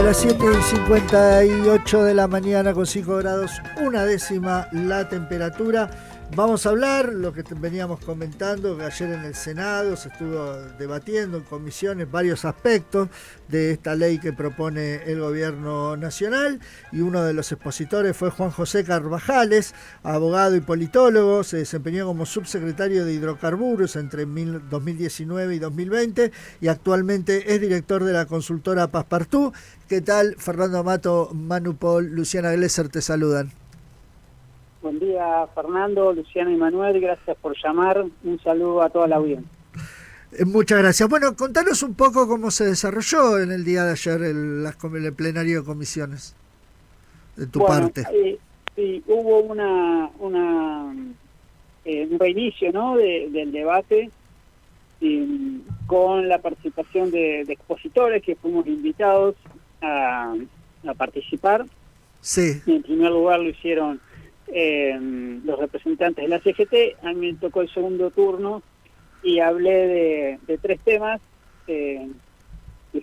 A las 7:58 de la mañana con 5 grados, una décima la temperatura. Vamos a hablar lo que veníamos comentando, que ayer en el Senado se estuvo debatiendo en comisiones varios aspectos de esta ley que propone el gobierno nacional, y uno de los expositores fue Juan José Carvajales, abogado y politólogo. Se desempeñó como subsecretario de Hidrocarburos entre 2019 y 2020 y actualmente es director de la consultora Passepartout. ¿Qué tal? Fernando Amato, Manu Paul, Luciana Glesser te saludan. Buen día, Fernando, Luciano y Manuel, gracias por llamar. Un saludo a toda la audiencia. Muchas gracias. Bueno, contanos un poco cómo se desarrolló en el día de ayer el plenario de comisiones, de tu parte. Sí, hubo un reinicio, ¿no?, del debate con la participación de expositores que fuimos invitados a participar. Sí. En primer lugar lo hicieron los representantes de la CGT. A mí me tocó el segundo turno y hablé de tres temas que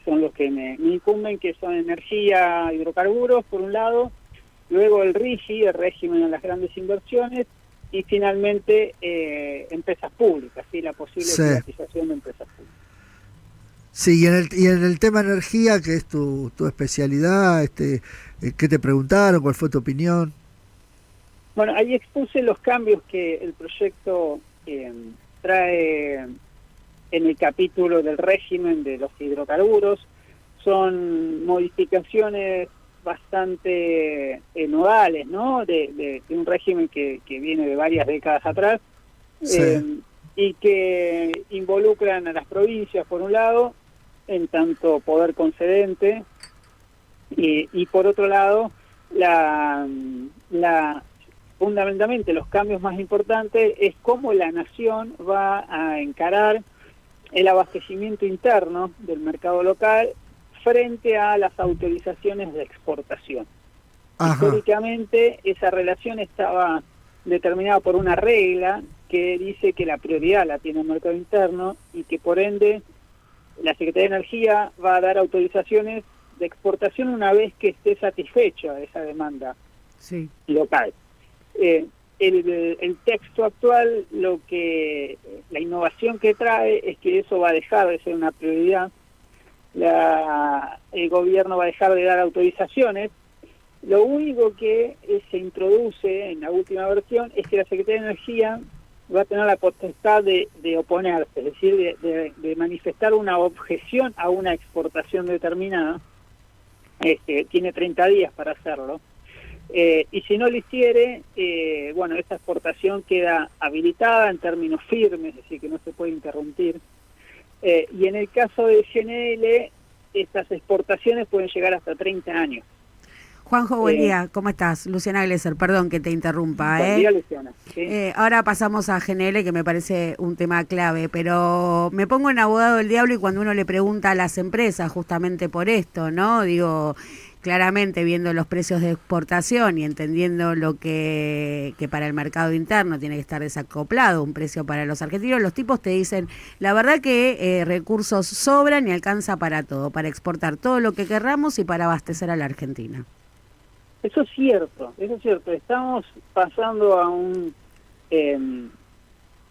son los que me incumben, que son energía, hidrocarburos por un lado, luego el RIGI, el régimen de las grandes inversiones, y finalmente empresas públicas, ¿sí?, la posible privatización de empresas públicas. Sí, y en el tema energía, que es tu especialidad, ¿qué te preguntaron? ¿Cuál fue tu opinión? Bueno, ahí expuse los cambios que el proyecto trae en el capítulo del régimen de los hidrocarburos. Son modificaciones bastante nodales, ¿no?, de un régimen que viene de varias décadas atrás, sí, y que involucran a las provincias, por un lado, en tanto poder concedente, y por otro lado, fundamentalmente los cambios más importantes es cómo la nación va a encarar el abastecimiento interno del mercado local frente a las autorizaciones de exportación. Ajá. Históricamente esa relación estaba determinada por una regla que dice que la prioridad la tiene el mercado interno y que por ende la Secretaría de Energía va a dar autorizaciones de exportación una vez que esté satisfecha esa demanda local. El texto actual, la innovación que trae es que eso va a dejar de ser una prioridad. El gobierno va a dejar de dar autorizaciones. Lo único que se introduce en la última versión es que la Secretaría de Energía va a tener la potestad de oponerse, es decir, de manifestar una objeción a una exportación determinada. Tiene 30 días para hacerlo. Y si no lo hiciere, bueno, esa exportación queda habilitada en términos firmes, es decir, que no se puede interrumpir. Y en el caso de GNL, estas exportaciones pueden llegar hasta 30 años. Juanjo, buen día, ¿cómo estás? Luciana Glesser, perdón que te interrumpa. Buen día, Luciana. Sí. Ahora pasamos a GNL, que me parece un tema clave, pero me pongo en abogado del diablo y cuando uno le pregunta a las empresas justamente por esto, ¿no? Digo, claramente viendo los precios de exportación y entendiendo lo que para el mercado interno tiene que estar desacoplado, un precio para los argentinos, los tipos te dicen, la verdad que recursos sobran y alcanza para todo, para exportar todo lo que querramos y para abastecer a la Argentina. Eso es cierto. Estamos pasando a un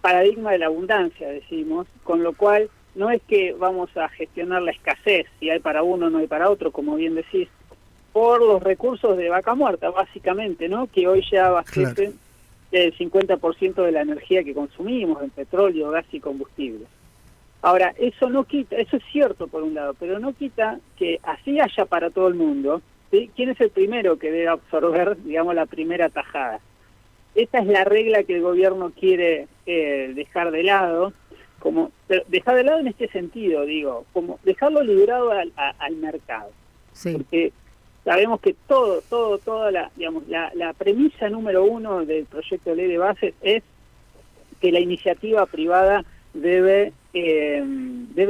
paradigma de la abundancia, decimos, con lo cual no es que vamos a gestionar la escasez, si hay para uno no hay para otro, como bien decís, por los recursos de vaca muerta, básicamente, ¿no?, que hoy ya abastecen el 50% de la energía que consumimos, en petróleo, gas y combustible. Ahora, eso no quita, eso es cierto por un lado, pero no quita que así haya para todo el mundo, ¿sí? ¿Quién es el primero que debe absorber, digamos, la primera tajada? Esta es la regla que el gobierno quiere dejar de lado, pero dejar de lado en este sentido, digo, como dejarlo librado al mercado. Sí. Porque sabemos que toda la premisa número uno del proyecto de ley de bases es que la iniciativa privada debe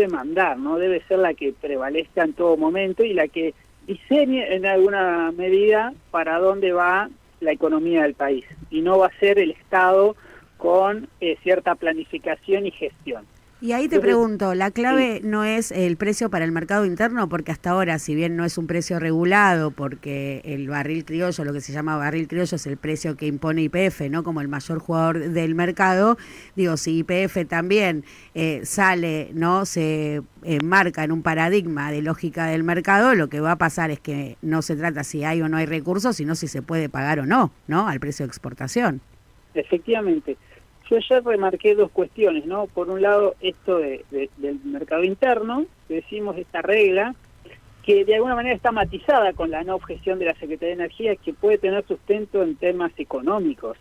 mandar, ¿no? Debe ser la que prevalezca en todo momento y la que diseñe en alguna medida para dónde va la economía del país, y no va a ser el Estado con cierta planificación y gestión. Y ahí te pregunto, ¿la clave no es el precio para el mercado interno? Porque hasta ahora, si bien no es un precio regulado, porque el barril criollo, lo que se llama barril criollo, es el precio que impone YPF, ¿no? Como el mayor jugador del mercado, digo, si YPF también sale, ¿no? Se enmarca en un paradigma de lógica del mercado, lo que va a pasar es que no se trata si hay o no hay recursos, sino si se puede pagar o no, ¿no? Al precio de exportación. Efectivamente. Yo ayer remarqué dos cuestiones, ¿no? Por un lado, esto del mercado interno, que decimos esta regla, que de alguna manera está matizada con la no objeción de la Secretaría de Energía, que puede tener sustento en temas económicos.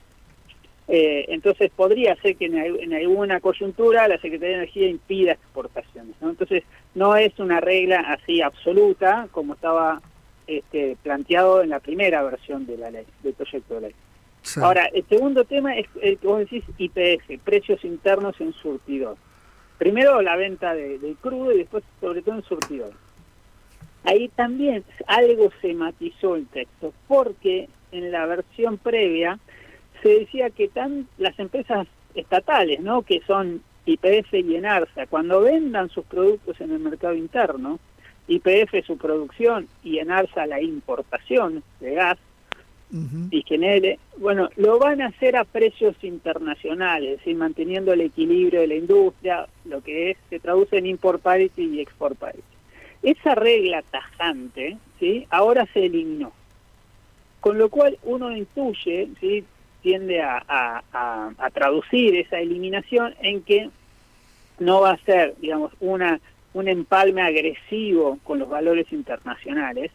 Entonces podría ser que en alguna coyuntura la Secretaría de Energía impida exportaciones, ¿no? Entonces no es una regla así absoluta como estaba planteado en la primera versión de la ley, del proyecto de ley. Sí. Ahora, el segundo tema es el que vos decís YPF, precios internos en surtidor. Primero la venta del crudo y después sobre todo en surtidor. Ahí también algo se matizó el texto, porque en la versión previa se decía que las empresas estatales, ¿no? Que son YPF y Enarsa, cuando vendan sus productos en el mercado interno, YPF su producción y Enarsa la importación de gas, y GNL, bueno, lo van a hacer a precios internacionales, es decir, manteniendo el equilibrio de la industria, lo que se traduce en import parity y export parity. Esa regla tajante, ¿sí? Ahora se eliminó, con lo cual uno intuye, ¿sí? Tiende a traducir esa eliminación en que no va a ser, digamos, un empalme agresivo con los valores internacionales.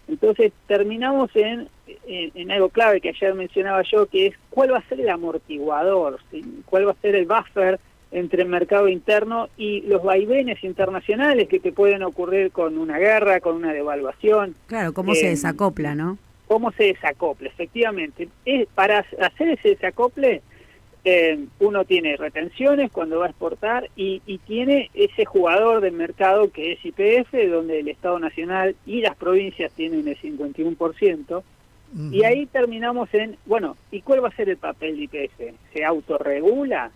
Entonces terminamos en algo clave que ayer mencionaba yo, que es cuál va a ser el amortiguador, ¿sí? Cuál va a ser el buffer entre el mercado interno y los vaivenes internacionales que te pueden ocurrir con una guerra, con una devaluación. Claro, cómo se desacopla, ¿no? Cómo se desacopla, efectivamente. Para hacer ese desacople, uno tiene retenciones cuando va a exportar y tiene ese jugador del mercado que es YPF, donde el Estado Nacional y las provincias tienen el 51%, y ahí terminamos en, bueno, ¿y cuál va a ser el papel de YPF? ¿Se autorregula?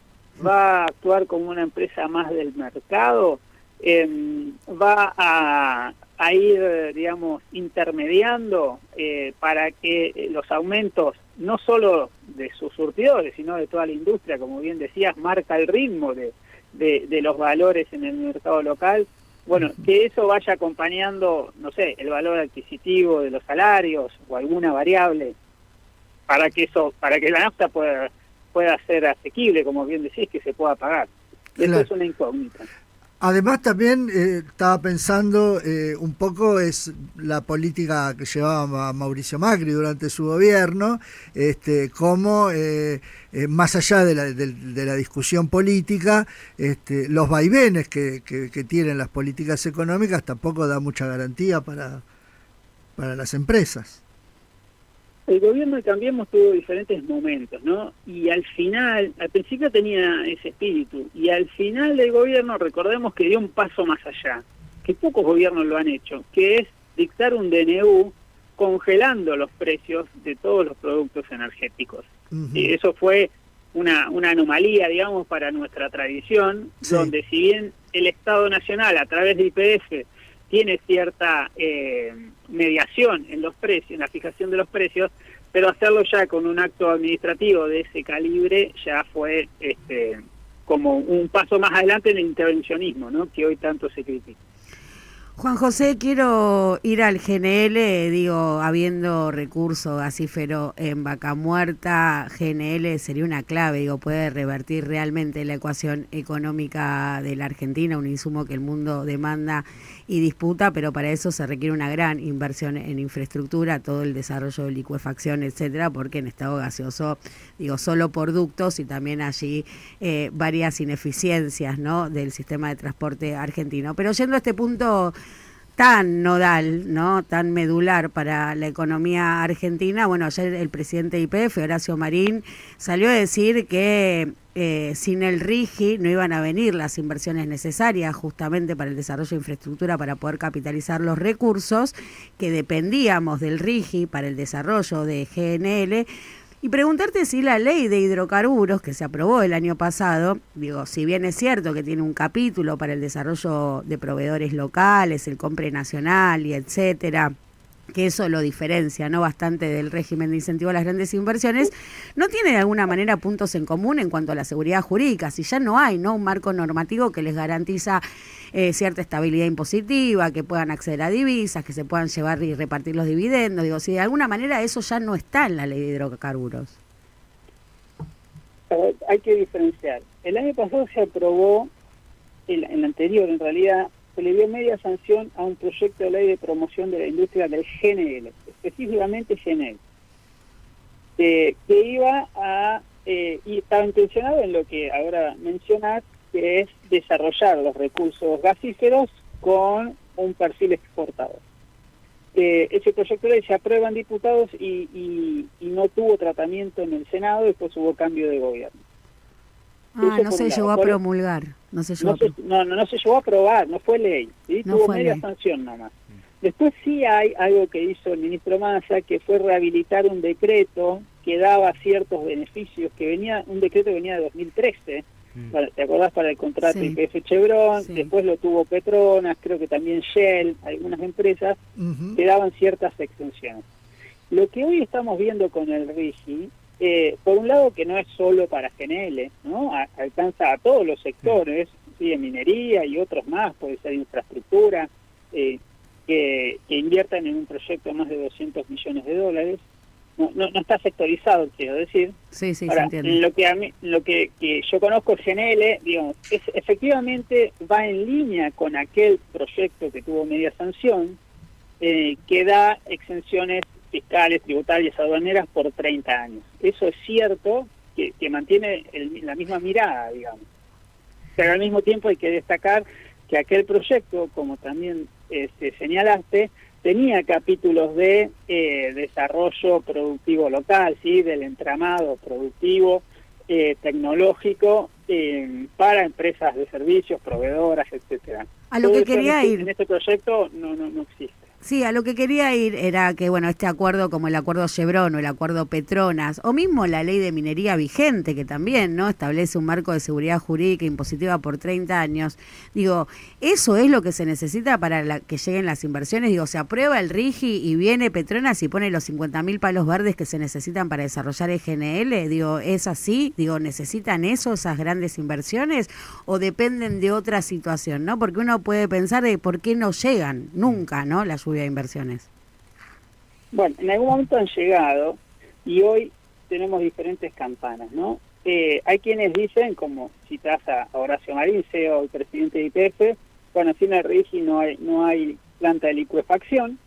¿Va a actuar como una empresa más del mercado? ¿Va a ir, digamos, intermediando para que los aumentos, no solo de sus surtidores, sino de toda la industria, como bien decías, marca el ritmo de los valores en el mercado local? Bueno, que eso vaya acompañando, no sé, el valor adquisitivo de los salarios o alguna variable para que la nafta pueda ser asequible, como bien decís, que se pueda pagar. Claro. Eso es una incógnita. Además también estaba pensando un poco es la política que llevaba Mauricio Macri durante su gobierno, cómo más allá de la discusión política, los vaivenes que tienen las políticas económicas tampoco da mucha garantía para las empresas. El gobierno de Cambiemos tuvo diferentes momentos, ¿no? Y al final, al principio tenía ese espíritu, y al final del gobierno recordemos que dio un paso más allá, que pocos gobiernos lo han hecho, que es dictar un DNU congelando los precios de todos los productos energéticos. Y eso fue una anomalía, digamos, para nuestra tradición, sí, donde si bien el Estado Nacional, a través de YPF, tiene cierta mediación en los precios, en la fijación de los precios, pero hacerlo ya con un acto administrativo de ese calibre ya fue como un paso más adelante en el intervencionismo, ¿no? Que hoy tanto se critica. Juan José, quiero ir al GNL, digo, habiendo recurso gasífero en Vaca Muerta, GNL sería una clave, digo, puede revertir realmente la ecuación económica de la Argentina, un insumo que el mundo demanda y disputa, pero para eso se requiere una gran inversión en infraestructura, todo el desarrollo de licuefacción, etcétera, porque en estado gaseoso, digo, solo por ductos y también allí varias ineficiencias, ¿no?, del sistema de transporte argentino. Pero yendo a este punto tan nodal, ¿no?, tan medular para la economía argentina, bueno, ayer el presidente de YPF, Horacio Marín, salió a decir que sin el RIGI no iban a venir las inversiones necesarias justamente para el desarrollo de infraestructura para poder capitalizar los recursos, que dependíamos del RIGI para el desarrollo de GNL, Y preguntarte si la ley de hidrocarburos que se aprobó el año pasado, digo, si bien es cierto que tiene un capítulo para el desarrollo de proveedores locales, el compre nacional y etcétera, que eso lo diferencia, ¿no?, bastante del régimen de incentivo a las grandes inversiones, ¿no tiene de alguna manera puntos en común en cuanto a la seguridad jurídica? Si ya no hay, ¿no?, un marco normativo que les garantiza cierta estabilidad impositiva, que puedan acceder a divisas, que se puedan llevar y repartir los dividendos, digo, si de alguna manera eso ya no está en la ley de hidrocarburos. Hay que diferenciar. El año pasado se aprobó, el anterior en realidad, se le dio media sanción a un proyecto de ley de promoción de la industria del GNL, específicamente GNL, que iba a, y estaba intencionado en lo que ahora mencionás, que es desarrollar los recursos gasíferos con un perfil exportador. Ese proyecto de ley se aprueba en diputados y no tuvo tratamiento en el Senado, después hubo cambio de gobierno. No se llegó a promulgar. No se llegó no se llegó a aprobar, no fue ley, ¿sí? No tuvo fue media ley. sanción nada más. Después sí hay algo que hizo el ministro Massa, que fue rehabilitar un decreto que daba ciertos beneficios, un decreto que venía de 2013, ¿te acordás? Para el contrato Sí. YPF Chevron, Sí. después lo tuvo Petronas, creo que también Shell, algunas empresas que daban ciertas exenciones. Lo que hoy estamos viendo con el RIGI, por un lado que no es solo para GNL, ¿no? Alcanza a todos los sectores, ¿sí? En minería y otros más, puede ser infraestructura, que inviertan en un proyecto de más de 200 millones de dólares. No está sectorizado, quiero decir. Sí, sí, Ahora, se entiende. lo que yo conozco GNL, digamos, efectivamente va en línea con aquel proyecto que tuvo media sanción, que da exenciones fiscales, tributarias, aduaneras por 30 años. Eso es cierto, que mantiene la misma mirada, digamos. Pero al mismo tiempo hay que destacar que aquel proyecto, como también señalaste, tenía capítulos de desarrollo productivo local, ¿sí? Del entramado productivo, tecnológico, para empresas de servicios, proveedoras, etcétera. A lo Todo que eso quería ir. en este proyecto no existe. Sí, a lo que quería ir era que, bueno, este acuerdo como el acuerdo Chevron o el acuerdo Petronas, o mismo la ley de minería vigente, que también, ¿no?, establece un marco de seguridad jurídica impositiva por 30 años, digo, ¿eso es lo que se necesita para que lleguen las inversiones? Digo, se aprueba el RIGI y viene Petronas y pone los 50.000 palos verdes que se necesitan para desarrollar el GNL, digo, ¿es así? Digo, ¿necesitan eso, esas grandes inversiones, o dependen de otra situación, ¿no? Porque uno puede pensar de por qué no llegan nunca, ¿no?, la lluvia de inversiones. Bueno, en algún momento han llegado y hoy tenemos diferentes campanas, ¿no? Hay quienes dicen, como citás a Horacio Marín, CEO y presidente de YPF, bueno, sin el RIGI no hay planta de licuefacción.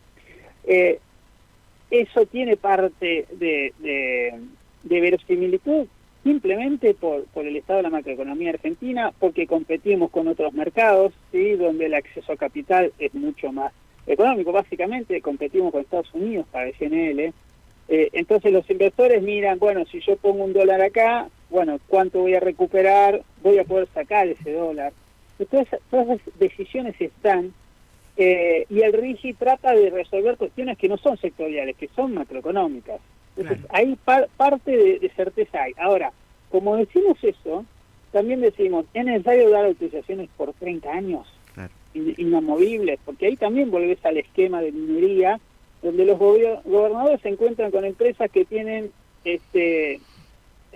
Eso tiene parte de verosimilitud simplemente por el estado de la macroeconomía argentina, porque competimos con otros mercados, ¿sí?, donde el acceso a capital es mucho más económico. Básicamente competimos con Estados Unidos para el GNL. Entonces los inversores miran, bueno, si yo pongo $1 acá, bueno, ¿cuánto voy a recuperar? Voy a poder sacar ese dólar. Entonces, todas las decisiones están, y el RIGI trata de resolver cuestiones que no son sectoriales, que son macroeconómicas. Entonces, ahí parte de certeza hay. Ahora, como decimos eso, también decimos, ¿es necesario dar autorizaciones por 30 años? Claro. Inamovibles, porque ahí también volvés al esquema de minería, donde los gobernadores se encuentran con empresas que tienen,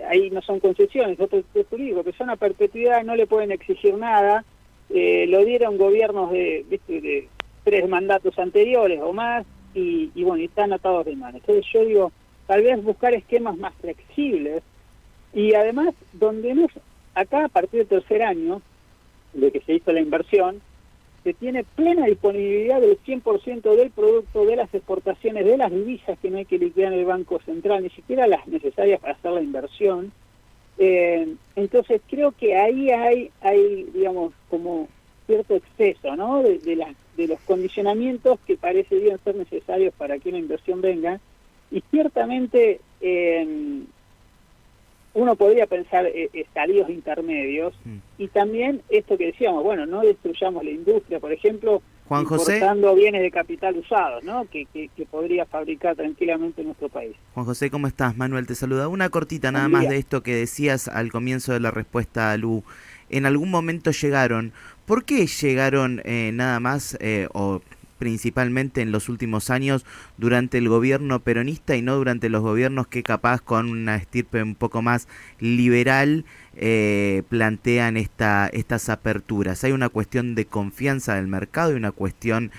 ahí no son concesiones, otro jurídico, que son a perpetuidad, no le pueden exigir nada, lo dieron gobiernos de 3 mandatos anteriores o más, y bueno, y están atados de manos. Entonces yo digo, tal vez buscar esquemas más flexibles, y además, donde no, acá a partir del 3er año, de que se hizo la inversión, se tiene plena disponibilidad del 100% del producto, de las exportaciones, de las divisas que no hay que liquidar en el Banco Central, ni siquiera las necesarias para hacer la inversión. Entonces creo que ahí hay, digamos, como cierto exceso, ¿no?, de los condicionamientos que parecerían ser necesarios para que una inversión venga, y ciertamente uno podría pensar estadios intermedios, y también esto que decíamos, bueno, no destruyamos la industria. Por ejemplo, Juan José. Importando bienes de capital usados, ¿no? Que podría fabricar tranquilamente en nuestro país. Juan José, ¿cómo estás? Manuel te saluda. Una cortita nada Buen más día. de esto que decías al comienzo de la respuesta a Lu. En algún momento llegaron. ¿Por qué llegaron nada más o principalmente en los últimos años durante el gobierno peronista y no durante los gobiernos que capaz con una estirpe un poco más liberal plantean estas aperturas? ¿Hay una cuestión de confianza del mercado y una cuestión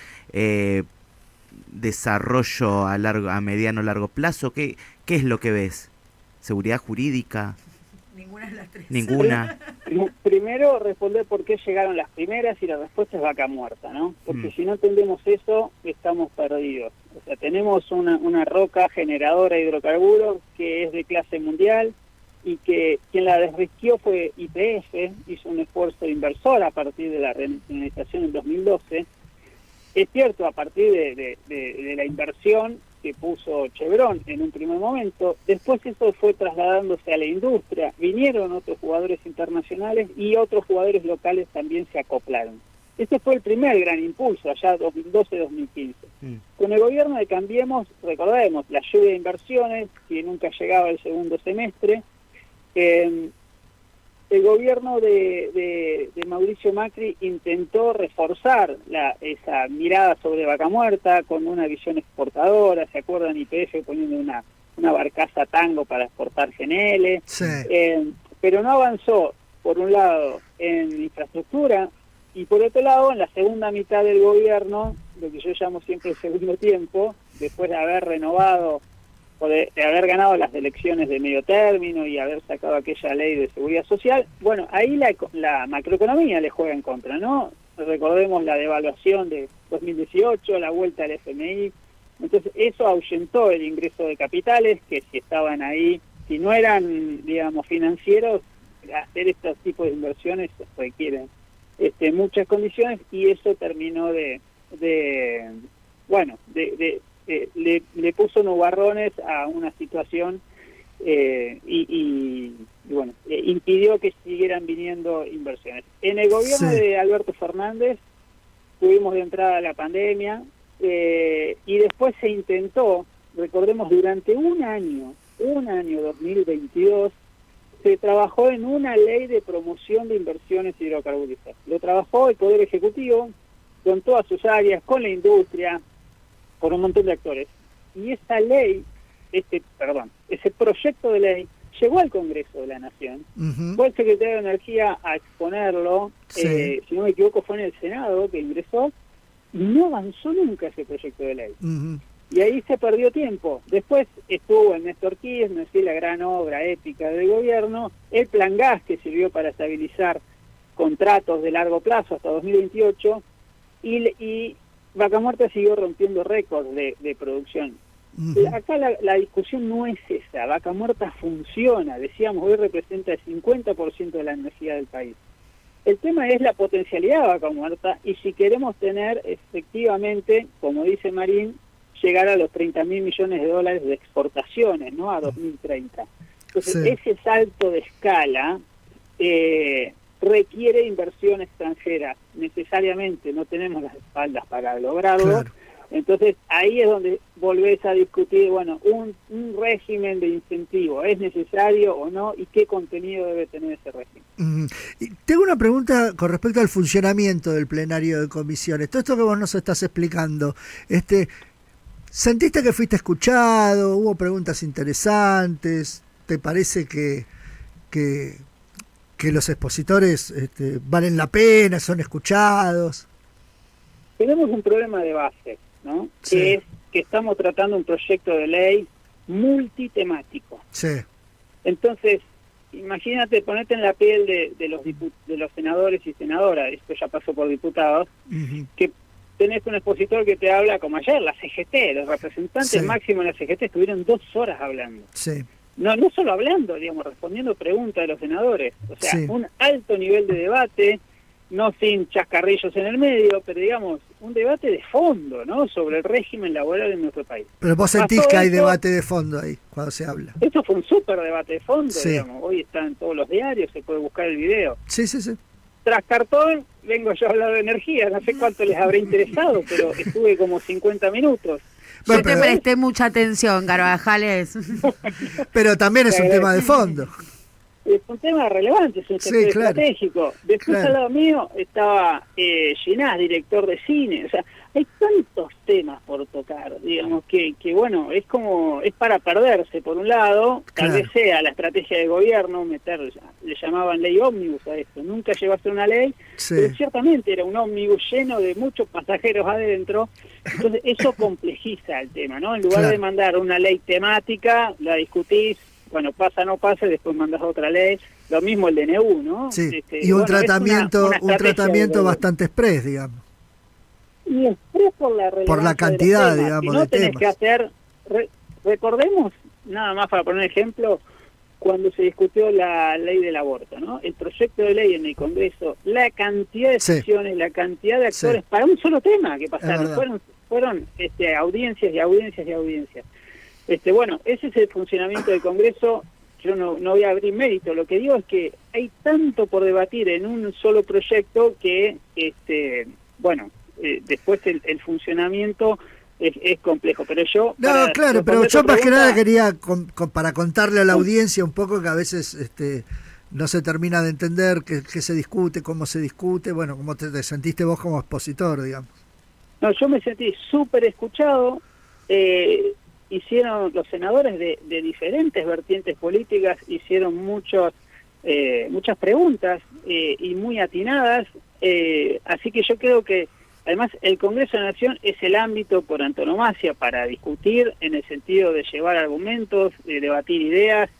desarrollo a mediano largo plazo? ¿Qué es lo que ves? ¿Seguridad jurídica? Ninguna de las tres. Ninguna. Primero, responder por qué llegaron las primeras y la respuesta es vaca muerta, ¿no? Porque si no entendemos eso, estamos perdidos. O sea, tenemos una roca generadora de hidrocarburos que es de clase mundial y que quien la desrisqueó fue YPF, hizo un esfuerzo inversor a partir de la renacionalización en 2012. Es cierto, a partir de la inversión que puso Chevron en un primer momento, después eso fue trasladándose a la industria, vinieron otros jugadores internacionales y otros jugadores locales también se acoplaron. Ese fue el primer gran impulso, allá 2012-2015. Con el gobierno de Cambiemos, recordemos, la lluvia de inversiones, que nunca llegaba el segundo semestre, el gobierno de Mauricio Macri intentó reforzar esa mirada sobre Vaca Muerta con una visión exportadora. ¿Se acuerdan? YPF poniendo una barcaza Tango para exportar GNL. Sí. Pero no avanzó, por un lado, en infraestructura y por otro lado, en la segunda mitad del gobierno, lo que yo llamo siempre el segundo tiempo, después de haber renovado o de haber ganado las elecciones de medio término y haber sacado aquella ley de seguridad social, bueno, ahí la macroeconomía le juega en contra, ¿no? Recordemos la devaluación de 2018, la vuelta al FMI, entonces eso ahuyentó el ingreso de capitales, que si estaban ahí, si no eran, digamos, financieros, hacer estos tipos de inversiones requieren muchas condiciones y eso terminó le puso nubarrones a una situación y impidió que siguieran viniendo inversiones. En el gobierno de Alberto Fernández tuvimos de entrada la pandemia y después se intentó, recordemos, durante un año 2022, se trabajó en una ley de promoción de inversiones hidrocarburíferas. Lo trabajó el Poder Ejecutivo con todas sus áreas, con la industria, por un montón de actores. Y esa ley, ese proyecto de ley, llegó al Congreso de la Nación. Fue el secretario de Energía a exponerlo, si no me equivoco fue en el Senado que ingresó, y no avanzó nunca ese proyecto de ley. Y ahí se perdió tiempo. Después estuvo el Néstor Kirchner, la gran obra épica del gobierno, el Plan Gas, que sirvió para estabilizar contratos de largo plazo hasta 2028, y Vaca Muerta siguió rompiendo récords de producción. Acá la discusión no es esa. Vaca Muerta funciona, decíamos, hoy representa el 50% de la energía del país. El tema es la potencialidad de Vaca Muerta y si queremos tener efectivamente, como dice Marín, llegar a los 30.000 millones de dólares de exportaciones, ¿no? A 2030. Entonces, ese salto de escala requiere inversión extranjera. Necesariamente no tenemos las espaldas para lograrlo. Claro. Entonces, ahí es donde volvés a discutir, bueno, un régimen de incentivo, ¿es necesario o no? ¿Y qué contenido debe tener ese régimen? Tengo una pregunta con respecto al funcionamiento del plenario de comisiones. Todo esto que vos nos estás explicando, ¿sentiste que fuiste escuchado? ¿Hubo preguntas interesantes? ¿Te parece que los expositores valen la pena, son escuchados? Tenemos un problema de base, ¿no? Sí. Que es que estamos tratando un proyecto de ley multitemático. Sí. Entonces, imagínate, ponete en la piel de los senadores y senadoras, esto ya pasó por diputados, que tenés un expositor que te habla como ayer, la CGT, los representantes máximos de la CGT estuvieron 2 horas hablando. Sí. No solo hablando, digamos, respondiendo preguntas de los senadores. O sea, un alto nivel de debate, no sin chascarrillos en el medio, pero digamos, un debate de fondo, ¿no? Sobre el régimen laboral en nuestro país. Pero vos sentís que hay debate de fondo ahí, cuando se habla. Esto fue un súper debate de fondo, digamos. Hoy está en todos los diarios, se puede buscar el video. Sí. tras cartón vengo yo a hablar de energía, no sé cuánto les habrá interesado, pero estuve como 50 minutos. Yo Bueno, te presté mucha atención, Carvajales. Pero también es un tema de fondo. Es un tema relevante, es un sector estratégico. Después al lado mío estaba Ginás, director de cine. O sea, hay tantos temas por tocar, digamos, que bueno, es para perderse. Por un lado, tal vez sea la estrategia de gobierno, le llamaban ley ómnibus a esto. Nunca llegó a ser una ley, pero ciertamente era un ómnibus lleno de muchos pasajeros adentro. Entonces eso complejiza el tema, ¿no? En lugar de mandar una ley temática, la discutís, bueno, pasa, no pasa, y después mandas otra ley. Lo mismo el DNU, ¿no? Sí, y un tratamiento bastante express, digamos. Y express por la relevancia por la cantidad, de digamos, no de tenés temas. que hacer... recordemos, nada más para poner ejemplo, cuando se discutió la ley del aborto, ¿no? El proyecto de ley en el Congreso, la cantidad de sesiones, la cantidad de actores para un solo tema que pasaron. Fueron audiencias y audiencias y audiencias. Bueno, ese es el funcionamiento del Congreso. Yo no voy a abrir mérito, lo que digo es que hay tanto por debatir en un solo proyecto que, después el funcionamiento es complejo, pero yo... No, claro, pero yo más que nada quería, para contarle a la audiencia un poco que a veces no se termina de entender qué se discute, cómo se discute, bueno, cómo te sentiste vos como expositor, digamos. No, yo me sentí súper escuchado. Hicieron los senadores de diferentes vertientes políticas, hicieron muchas preguntas y muy atinadas, así que yo creo que además el Congreso de la Nación es el ámbito por antonomasia para discutir en el sentido de llevar argumentos, de debatir ideas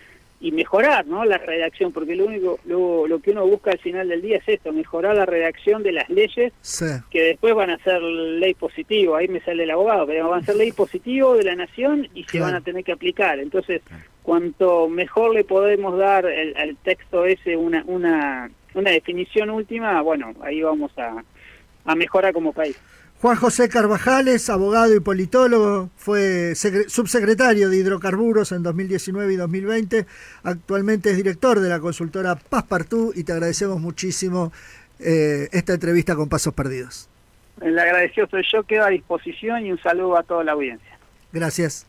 y mejorar, ¿no?, la redacción, porque lo que uno busca al final del día es esto, mejorar la redacción de las leyes que después van a ser ley positivo, ahí me sale el abogado, pero van a ser ley positivo de la nación y se van a tener que aplicar. Entonces, cuanto mejor le podemos dar al texto ese una definición última, bueno, ahí vamos a mejorar como país. Juan José Carvajales, abogado y politólogo, fue subsecretario de Hidrocarburos en 2019 y 2020, actualmente es director de la consultora Passepartout y te agradecemos muchísimo esta entrevista con Pasos Perdidos. El agradecido soy yo, quedo a disposición y un saludo a toda la audiencia. Gracias.